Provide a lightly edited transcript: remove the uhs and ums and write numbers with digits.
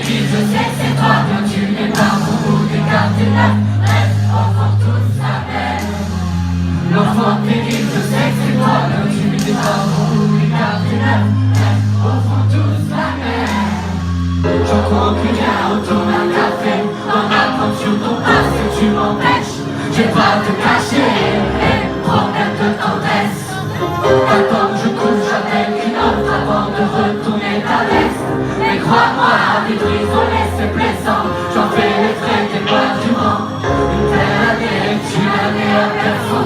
dit je sais que c'est toi, bien tu n'es pas mon bout des cardinaux. Reste enfant tous la même. L'enfant périt, je sais que c'est toi, bien tu n'es pas mon bout des cardinaux. Reste enfant tous la même. Je cours plus bien autour d'un café, en attente sur ton passé, tu m'empêches. Je vais pas te cacher les problèmes de tendresse. Attends que je couche avec une autre avant de retourner ta veste. Mais crois-moi, vivre isolé c'est plaisant. J'en fais les frais des bois du vent. Une belle année, tu es la meilleure personne.